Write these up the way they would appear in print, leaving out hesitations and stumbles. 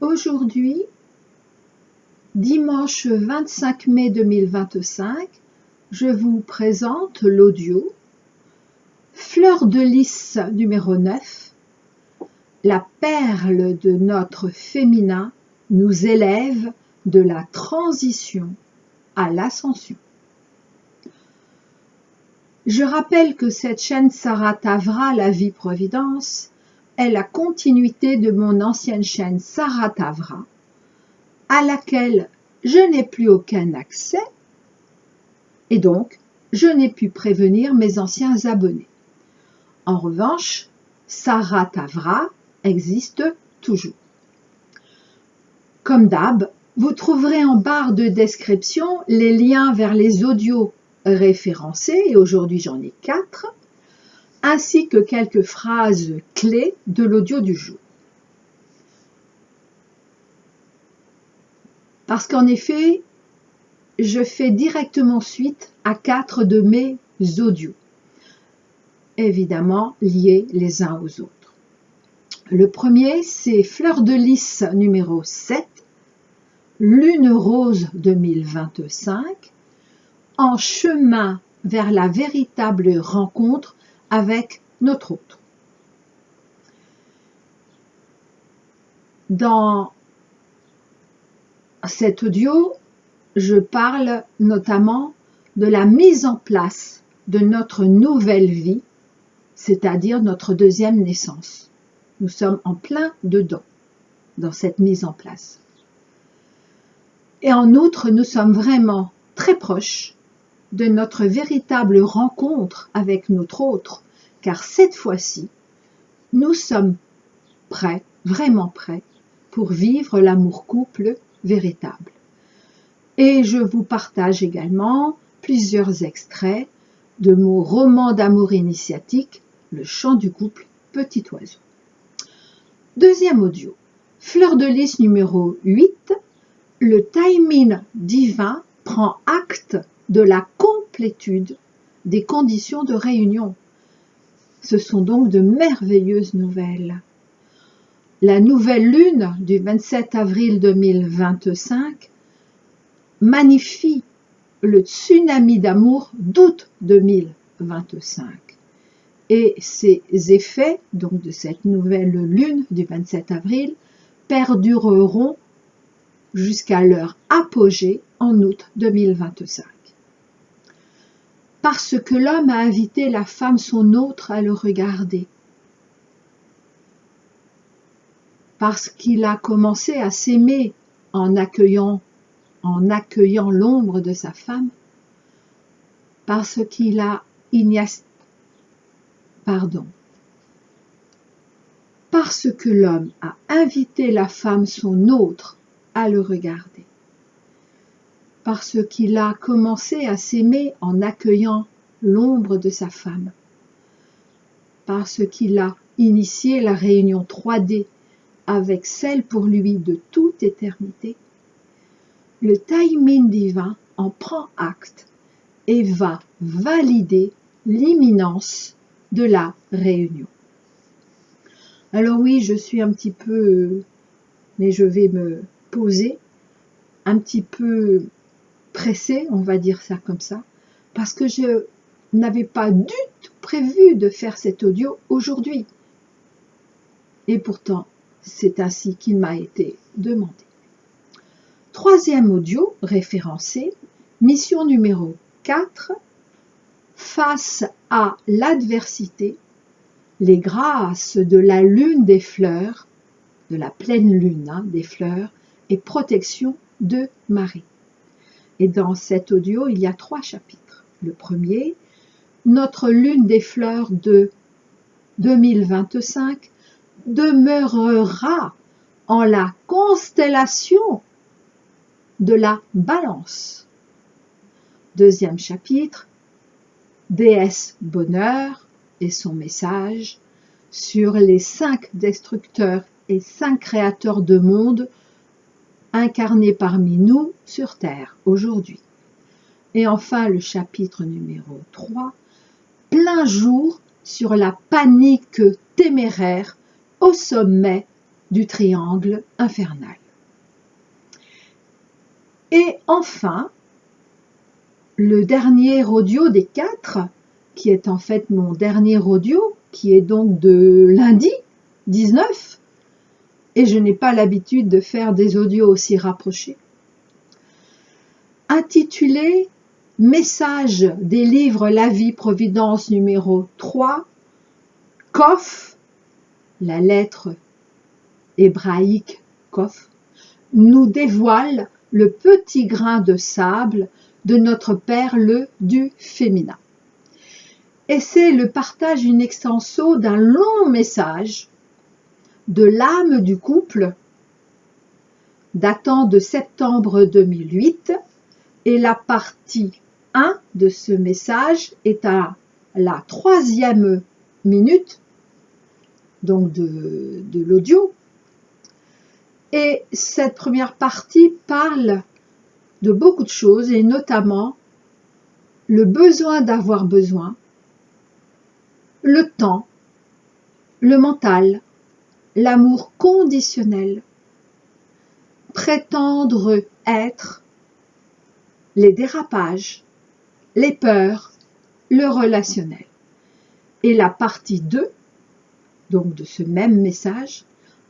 Aujourd'hui, dimanche 25 mai 2025, je vous présente l'audio Fleur de lys numéro 9. La perle de notre féminin nous élève de la transition à l'ascension. Je rappelle que cette chaîne Sarah Tavra, la vie providence, est la continuité de mon ancienne chaîne Sarah Tavra, à laquelle je n'ai plus aucun accès et donc je n'ai pu prévenir mes anciens abonnés. En revanche, Sarah Tavra existe toujours. Comme d'hab, vous trouverez en barre de description les liens vers les audios référencés, et aujourd'hui j'en ai 4, ainsi que quelques phrases clés de l'audio du jour. Parce qu'en effet, je fais directement suite à 4 de mes audios, évidemment liés les uns aux autres. Le premier, c'est Fleur de lys numéro 7, Lune rose 2025, en chemin vers la véritable rencontre avec notre autre. Dans cet audio, je parle notamment de la mise en place de notre nouvelle vie, c'est-à-dire notre deuxième naissance. Nous sommes en plein dedans, dans cette mise en place. Et en outre, nous sommes vraiment très proches de notre véritable rencontre avec notre autre, car cette fois-ci, nous sommes prêts, vraiment prêts, pour vivre l'amour-couple véritable. Et je vous partage également plusieurs extraits de mon roman d'amour initiatique, Le chant du couple, Petit oiseau. Deuxième audio, Fleur de lys numéro 8, le timing divin prend acte de la complétude des conditions de réunion. Ce sont donc de merveilleuses nouvelles. La nouvelle lune du 27 avril 2025 magnifie le tsunami d'amour d'août 2025. Et ces effets donc de cette nouvelle lune du 27 avril perdureront jusqu'à leur apogée en août 2025. Parce que l'homme a invité la femme son autre à le regarder. Parce qu'il a commencé à s'aimer en accueillant l'ombre de sa femme. Parce qu'il a Parce que l'homme a invité la femme son autre à le regarder. Parce qu'il a commencé à s'aimer en accueillant l'ombre de sa femme. Parce qu'il a initié la réunion 3D avec celle pour lui de toute éternité. Le timing divin en prend acte et va valider l'imminence de la réunion. Alors oui, je suis un petit peu, mais je vais me poser, un petit peu pressée, on va dire ça comme ça, parce que je n'avais pas du tout prévu de faire cet audio aujourd'hui. Et pourtant, c'est ainsi qu'il m'a été demandé. Troisième audio référencé, mission numéro 4, face à l'adversité, les grâces de la lune des fleurs, de la pleine lune des fleurs, et protection de Marie. Et dans cet audio, il y a 3 chapitres. Le premier, notre lune des fleurs de 2025 demeurera en la constellation de la Balance. Deuxième chapitre, déesse bonheur et son message sur les 5 destructeurs et 5 créateurs de monde incarnés parmi nous sur Terre aujourd'hui. Et enfin le chapitre numéro 3, plein jour sur la panique téméraire au sommet du triangle infernal. Et enfin, le dernier audio des 4, qui est en fait mon dernier audio, qui est donc de lundi 19, et je n'ai pas l'habitude de faire des audios aussi rapprochés, intitulé « Message des livres La Vie Providence numéro 3 », Kof, la lettre hébraïque Kof, nous dévoile le petit grain de sable de notre perle du féminin. Et c'est le partage in extenso d'un long message de l'âme du couple datant de septembre 2008, et la partie 1 de ce message est à la 3e minute donc de l'audio. Et cette première partie parle de beaucoup de choses, et notamment le besoin d'avoir besoin, le temps, le mental, l'amour conditionnel, prétendre être, les dérapages, les peurs, le relationnel. Et la partie 2, donc de ce même message,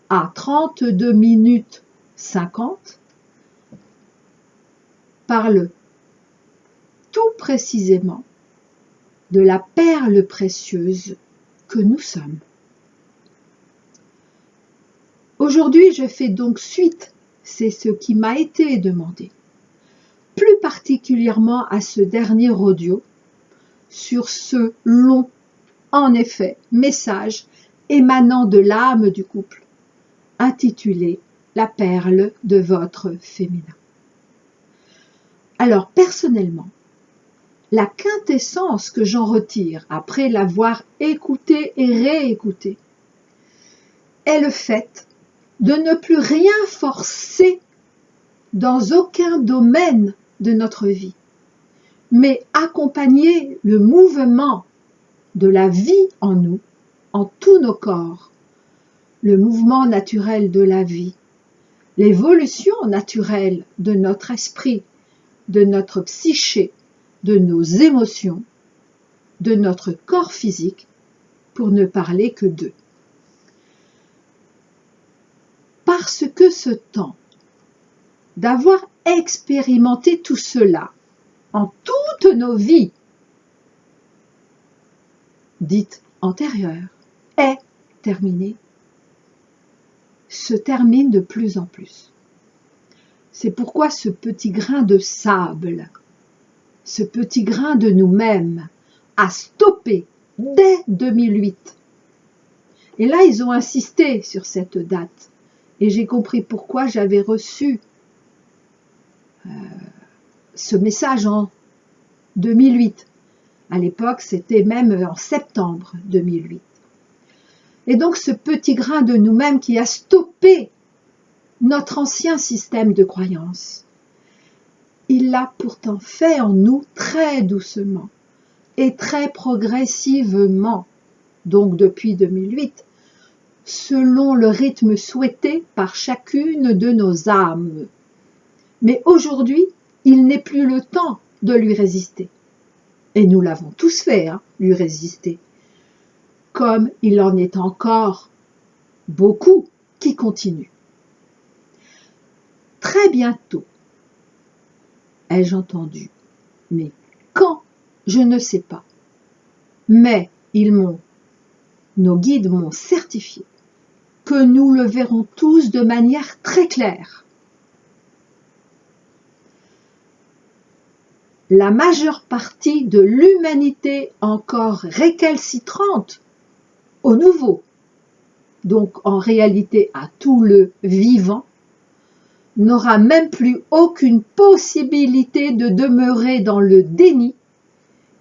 à 32 minutes 50, parle tout précisément de la perle précieuse que nous sommes. Aujourd'hui, je fais donc suite, c'est ce qui m'a été demandé, plus particulièrement à ce dernier audio, sur ce long, en effet, message émanant de l'âme du couple, intitulé « La perle de votre féminin ». Alors, personnellement, la quintessence que j'en retire après l'avoir écouté et réécouté est le fait de ne plus rien forcer dans aucun domaine de notre vie, mais accompagner le mouvement de la vie en nous, en tous nos corps, le mouvement naturel de la vie, l'évolution naturelle de notre esprit, de notre psyché, de nos émotions, de notre corps physique, pour ne parler que d'eux. Parce que ce temps d'avoir expérimenté tout cela en toutes nos vies dites antérieures est terminé, se termine de plus en plus. C'est pourquoi ce petit grain de sable, ce petit grain de nous-mêmes a stoppé dès 2008. Et là, ils ont insisté sur cette date. Et j'ai compris pourquoi j'avais reçu ce message en 2008. À l'époque, c'était même en septembre 2008. Et donc, ce petit grain de nous-mêmes qui a stoppé notre ancien système de croyance, il l'a pourtant fait en nous très doucement et très progressivement, donc depuis 2008, selon le rythme souhaité par chacune de nos âmes. Mais aujourd'hui, il n'est plus le temps de lui résister. Et nous l'avons tous fait, lui résister. Comme il en est encore beaucoup qui continuent. Très bientôt, ai-je entendu, mais quand, je ne sais pas. Mais nos guides m'ont certifié que nous le verrons tous de manière très claire. La majeure partie de l'humanité encore récalcitrante au nouveau, donc en réalité à tout le vivant, n'aura même plus aucune possibilité de demeurer dans le déni,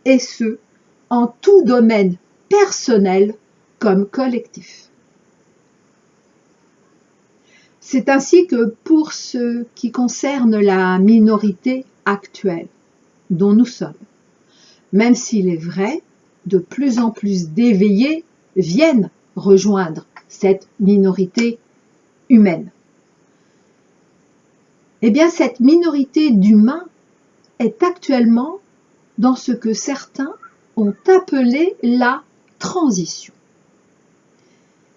et ce, en tout domaine personnel comme collectif. C'est ainsi que pour ce qui concerne la minorité actuelle dont nous sommes, même s'il est vrai, de plus en plus d'éveillés viennent rejoindre cette minorité humaine. Eh bien, cette minorité d'humains est actuellement dans ce que certains ont appelé la transition.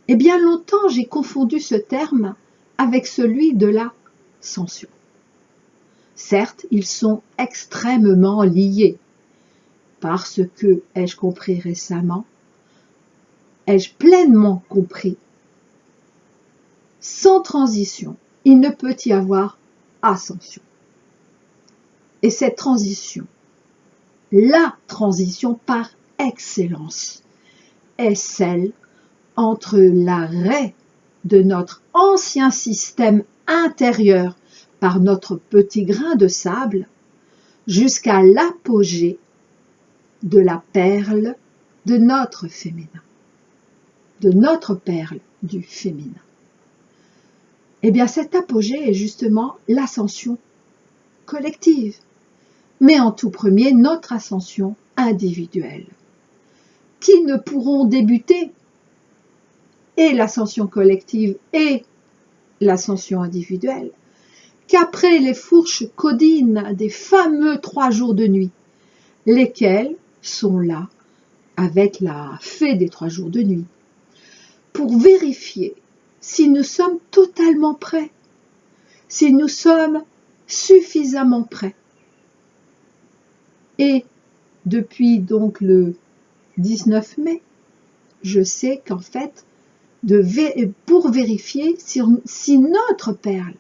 Eh bien, longtemps, j'ai confondu ce terme avec celui de la ascension. Certes, ils sont extrêmement liés, parce que, ai-je compris récemment, ai-je pleinement compris, sans transition, il ne peut y avoir ascension. Et cette transition, la transition par excellence, est celle entre l'arrêt de notre ancien système intérieur par notre petit grain de sable jusqu'à l'apogée de la perle de notre féminin, de notre perle du féminin. Eh bien, cet apogée est justement l'ascension collective, mais en tout premier, notre ascension individuelle, qui ne pourront débuter et l'ascension collective et l'ascension individuelle qu'après les fourches codines des fameux 3 jours de nuit, lesquels sont là avec la fée des 3 jours de nuit, pour vérifier si nous sommes totalement prêts, si nous sommes suffisamment prêts. Et depuis donc le 19 mai, je sais qu'en fait, pour vérifier si notre perle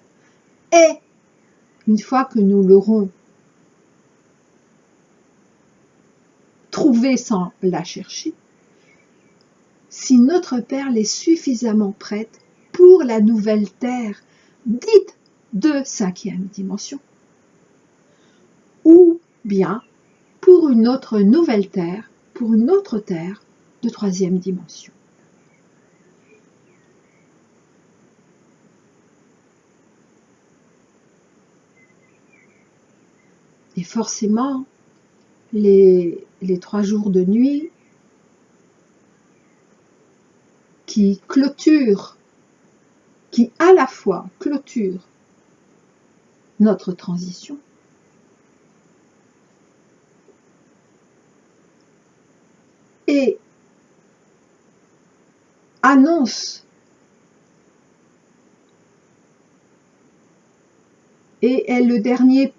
est, une fois que nous l'aurons trouvée sans la chercher, si notre perle est suffisamment prête pour la nouvelle terre dite de 5e dimension, ou bien pour une autre nouvelle terre, pour une autre terre de 3e dimension. Et forcément, les 3 jours de nuit qui clôturent, qui à la fois clôturent notre transition, et annonce et est le dernier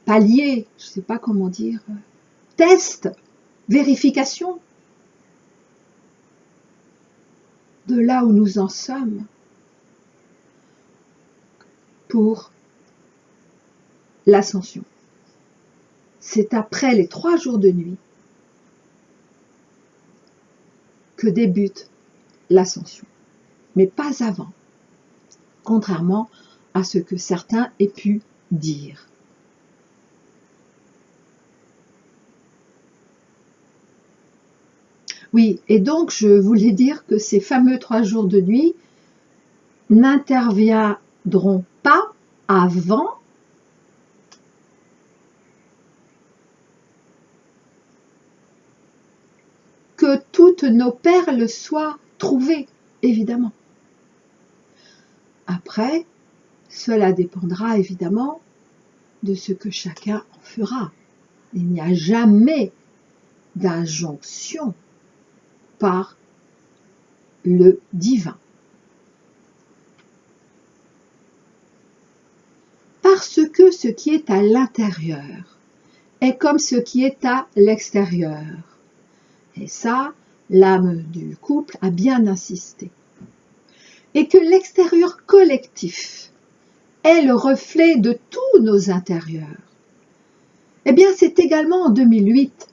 palier, je ne sais pas comment dire, test, vérification de là où nous en sommes pour l'ascension. C'est après les 3 jours de nuit que débute l'ascension, mais pas avant, contrairement à ce que certains aient pu dire. Oui, et donc je voulais dire que ces fameux 3 jours de nuit n'interviendront pas avant que toutes nos perles soient trouvées, évidemment. Après, cela dépendra évidemment de ce que chacun en fera. Il n'y a jamais d'injonction par le divin. Parce que ce qui est à l'intérieur est comme ce qui est à l'extérieur. Et ça, l'âme du couple a bien insisté. Et que l'extérieur collectif est le reflet de tous nos intérieurs. Eh bien, c'est également en 2008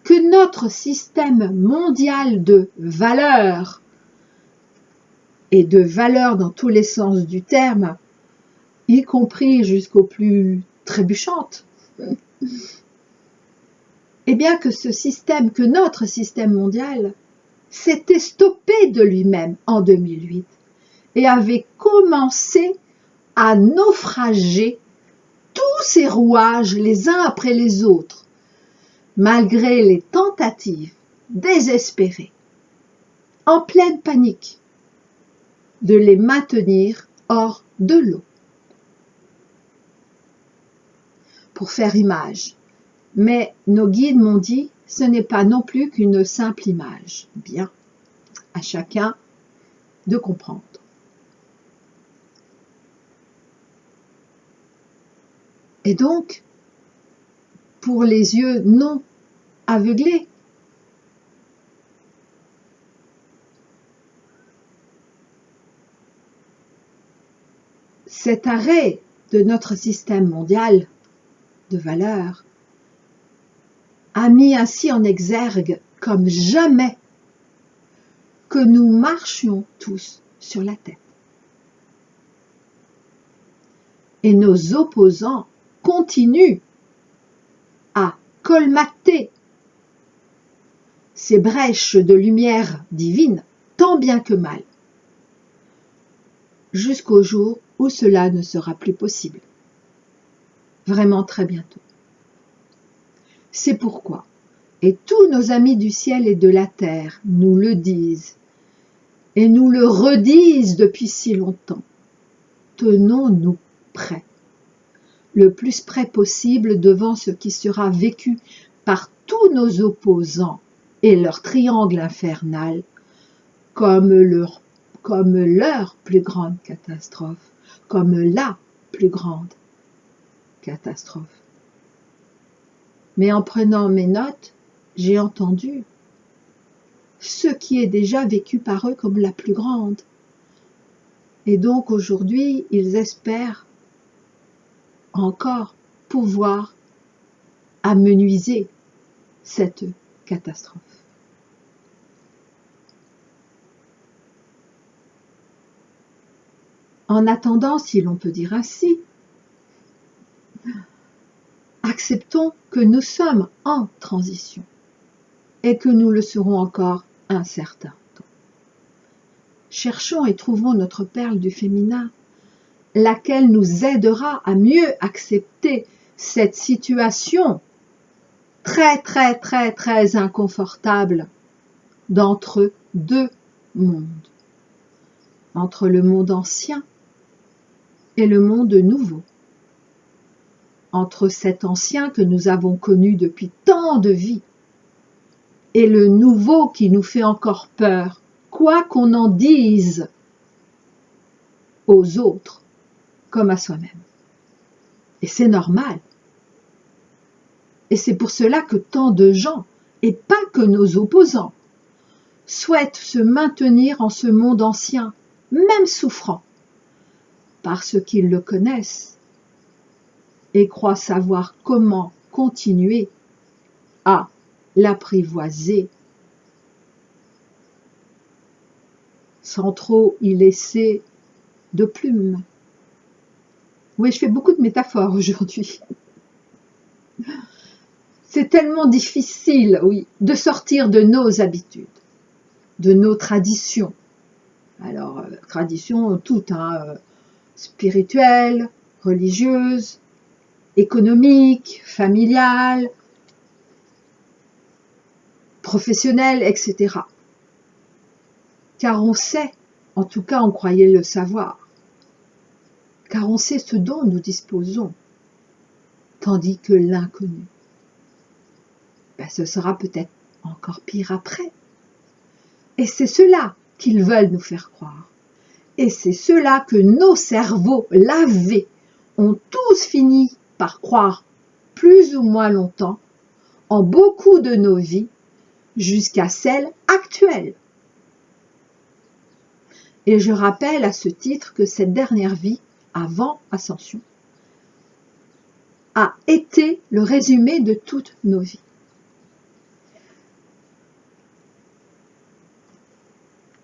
que notre système mondial de valeurs, et de valeurs dans tous les sens du terme, y compris jusqu'aux plus trébuchantes, eh bien que notre système mondial s'était stoppé de lui-même en 2008 et avait commencé à naufrager tous ces rouages les uns après les autres, malgré les tentatives désespérées, en pleine panique, de les maintenir hors de l'eau. Pour faire image. Mais nos guides m'ont dit, ce n'est pas non plus qu'une simple image. Bien, à chacun de comprendre. Et donc, pour les yeux non aveuglés, cet arrêt de notre système mondial de valeurs a mis ainsi en exergue comme jamais que nous marchions tous sur la tête. Et nos opposants continuent à colmater ces brèches de lumière divine tant bien que mal, jusqu'au jour où cela ne sera plus possible. Vraiment très bientôt. C'est pourquoi, et tous nos amis du ciel et de la terre nous le disent, et nous le redisent depuis si longtemps, tenons-nous prêts, le plus près possible devant ce qui sera vécu par tous nos opposants et leur triangle infernal comme leur plus grande catastrophe, comme la plus grande catastrophe. Mais en prenant mes notes, j'ai entendu ce qui est déjà vécu par eux comme la plus grande. Et donc aujourd'hui, ils espèrent encore pouvoir amenuiser cette catastrophe. En attendant, si l'on peut dire ainsi, acceptons que nous sommes en transition et que nous le serons encore un certain temps. Cherchons et trouvons notre perle du féminin, laquelle nous aidera à mieux accepter cette situation très inconfortable d'entre deux mondes, entre le monde ancien et le monde nouveau, entre cet ancien que nous avons connu depuis tant de vies et le nouveau qui nous fait encore peur, quoi qu'on en dise aux autres comme à soi-même. Et c'est normal. Et c'est pour cela que tant de gens, et pas que nos opposants, souhaitent se maintenir en ce monde ancien, même souffrant, parce qu'ils le connaissent et croient savoir comment continuer à l'apprivoiser sans trop y laisser de plumes. Oui, je fais beaucoup de métaphores aujourd'hui. C'est tellement difficile, oui, de sortir de nos habitudes, de nos traditions. Alors, traditions toutes, spirituelles, religieuses, économiques, familiales, professionnelles, etc. Car on sait, en tout cas on croyait le savoir, car on sait ce dont nous disposons, tandis que l'inconnu, ce sera peut-être encore pire après. Et c'est cela qu'ils veulent nous faire croire. Et c'est cela que nos cerveaux lavés ont tous fini par croire plus ou moins longtemps, en beaucoup de nos vies, jusqu'à celle actuelle. Et je rappelle à ce titre que cette dernière vie, avant Ascension, a été le résumé de toutes nos vies.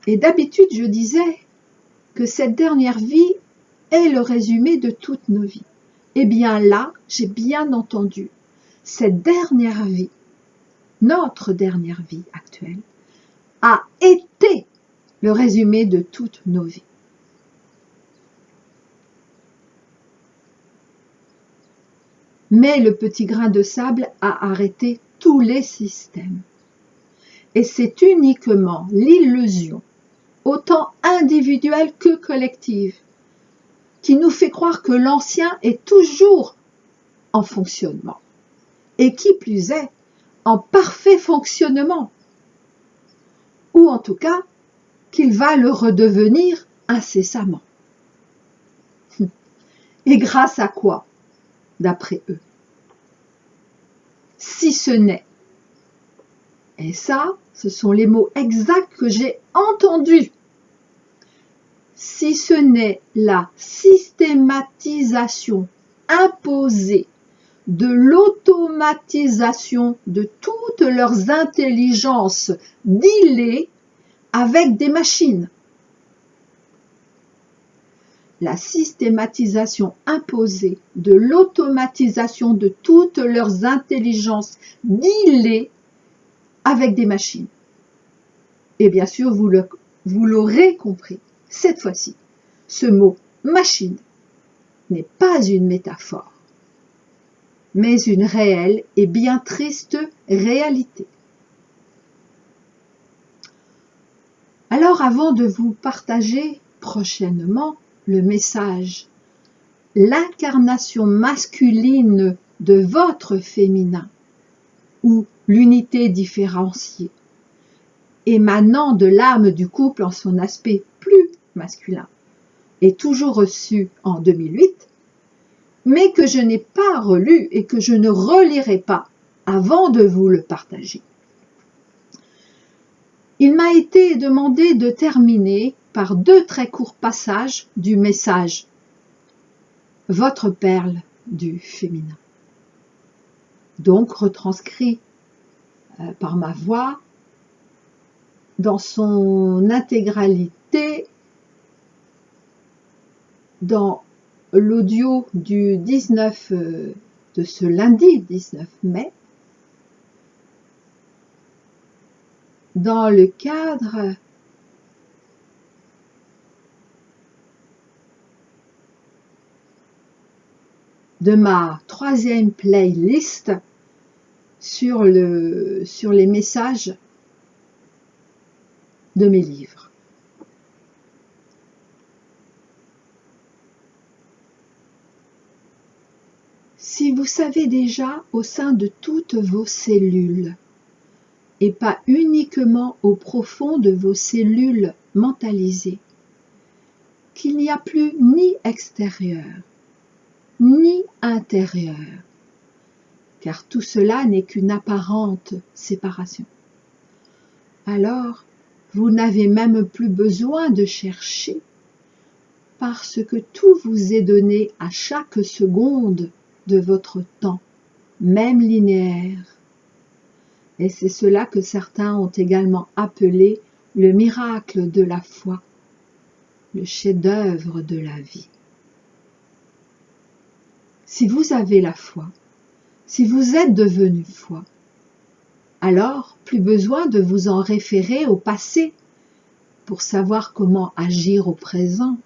Et d'habitude, je disais que cette dernière vie est le résumé de toutes nos vies. Eh bien là, j'ai bien entendu, cette dernière vie, notre dernière vie actuelle, a été le résumé de toutes nos vies. Mais le petit grain de sable a arrêté tous les systèmes. Et c'est uniquement l'illusion autant individuelle que collective, qui nous fait croire que l'ancien est toujours en fonctionnement, et qui plus est, en parfait fonctionnement, ou en tout cas, qu'il va le redevenir incessamment. Et grâce à quoi, d'après eux? Si ce n'est, et ça, ce sont les mots exacts que j'ai entendus, si ce n'est la systématisation imposée de l'automatisation de toutes leurs intelligences dealées avec des machines. La systématisation imposée de l'automatisation de toutes leurs intelligences dealées avec des machines. Et bien sûr, vous l'aurez compris, cette fois-ci, ce mot « machine » n'est pas une métaphore, mais une réelle et bien triste réalité. Alors, avant de vous partager prochainement le message « L'incarnation masculine de votre féminin » ou l'unité différenciée, émanant de l'âme du couple en son aspect plus masculin, est toujours reçu en 2008, mais que je n'ai pas relu et que je ne relirai pas avant de vous le partager. Il m'a été demandé de terminer par 2 très courts passages du message « Votre perle du féminin ». Donc retranscrit par ma voix dans son intégralité dans l'audio du 19 de ce lundi 19 mai, dans le cadre de ma 3e playlist sur les messages de mes livres. Si vous savez déjà au sein de toutes vos cellules, et pas uniquement au profond de vos cellules mentalisées, qu'il n'y a plus ni extérieur, ni intérieur, car tout cela n'est qu'une apparente séparation. Alors, vous n'avez même plus besoin de chercher, parce que tout vous est donné à chaque seconde de votre temps, même linéaire. Et c'est cela que certains ont également appelé le miracle de la foi, le chef-d'œuvre de la vie. Si vous avez la foi, si vous êtes devenu foi, alors plus besoin de vous en référer au passé pour savoir comment agir au présent,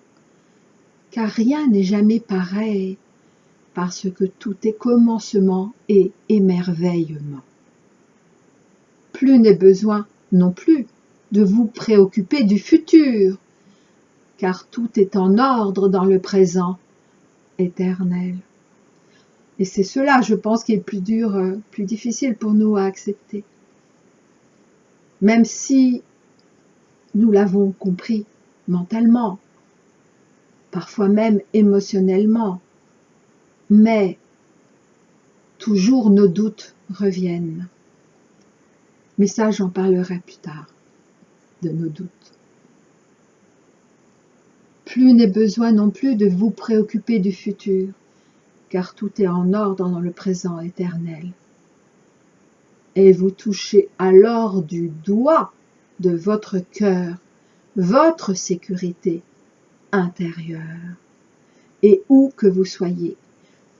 car rien n'est jamais pareil, parce que tout est commencement et émerveillement. Plus n'est besoin non plus de vous préoccuper du futur, car tout est en ordre dans le présent éternel. Et c'est cela, je pense, qui est plus dur, plus difficile pour nous à accepter. Même si nous l'avons compris mentalement, parfois même émotionnellement, mais toujours nos doutes reviennent. Mais ça, j'en parlerai plus tard, de nos doutes. Plus n'est besoin non plus de vous préoccuper du futur, car tout est en ordre dans le présent éternel. Et vous touchez alors du doigt de votre cœur, votre sécurité intérieure. Et où que vous soyez,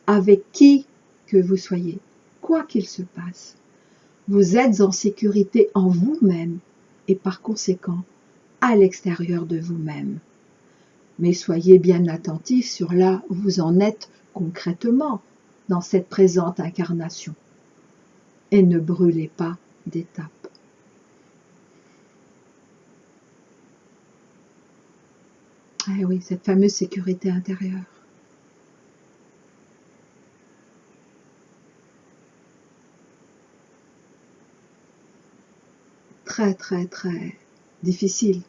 avec qui que vous soyez, quoi qu'il se passe, vous êtes en sécurité en vous-même et par conséquent à l'extérieur de vous-même. Mais soyez bien attentifs sur là où vous en êtes concrètement dans cette présente incarnation et ne brûlez pas d'étapes. Eh oui, cette fameuse sécurité intérieure. Très, très, très difficile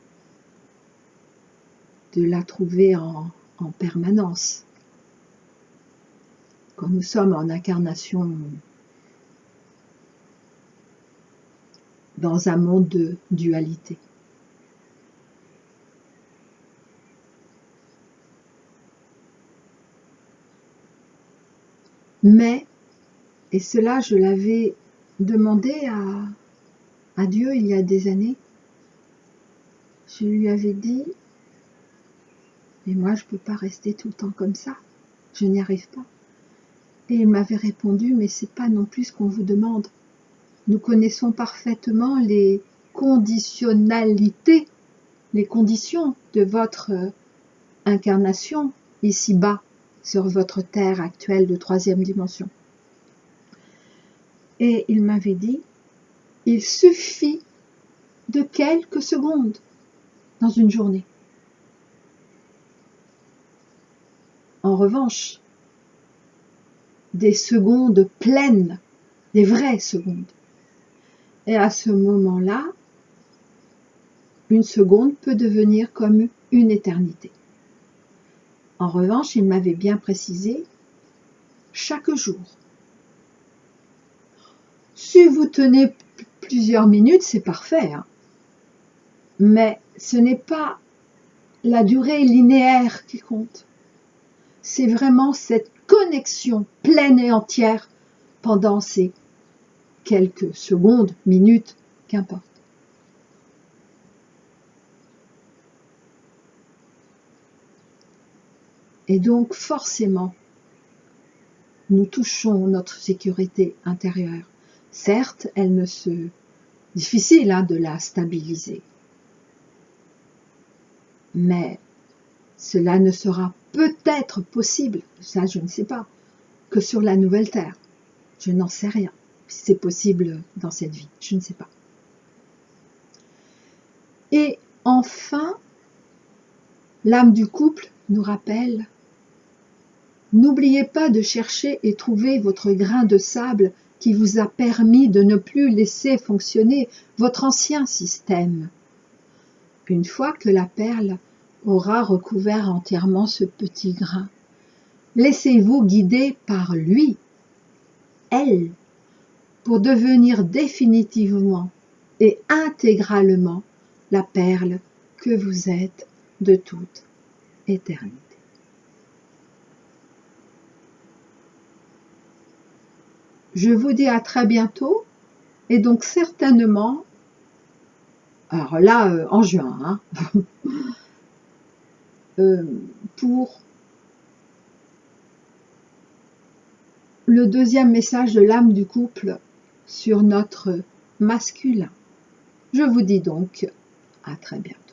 de la trouver en permanence. Quand nous sommes en incarnation dans un monde de dualité. Mais, et cela je l'avais demandé à Dieu il y a des années, je lui avais dit, mais moi je ne peux pas rester tout le temps comme ça, je n'y arrive pas. Et il m'avait répondu, mais c'est pas non plus ce qu'on vous demande. Nous connaissons parfaitement les conditionnalités, les conditions de votre incarnation ici-bas, sur votre terre actuelle de 3e dimension. Et il m'avait dit, il suffit de quelques secondes dans une journée. En revanche, des secondes pleines, des vraies secondes. Et à ce moment-là, une seconde peut devenir comme une éternité. En revanche, il m'avait bien précisé, chaque jour. Si vous tenez plusieurs minutes, c'est parfait. Hein. Mais ce n'est pas la durée linéaire qui compte. C'est vraiment cette connexion pleine et entière pendant ces quelques secondes, minutes, qu'importe. Et donc, forcément, nous touchons notre sécurité intérieure. Certes, elle ne se... difficile de la stabiliser. Mais cela ne sera peut-être possible, ça je ne sais pas, que sur la nouvelle terre. Je n'en sais rien. Si c'est possible dans cette vie, je ne sais pas. Et enfin, l'âme du couple nous rappelle, n'oubliez pas de chercher et trouver votre grain de sable qui vous a permis de ne plus laisser fonctionner votre ancien système. Une fois que la perle aura recouvert entièrement ce petit grain, laissez-vous guider par lui, elle, pour devenir définitivement et intégralement la perle que vous êtes de toute éternité. Je vous dis à très bientôt, et donc certainement, alors là, en juin, pour le deuxième message de l'âme du couple sur notre masculin. Je vous dis donc à très bientôt.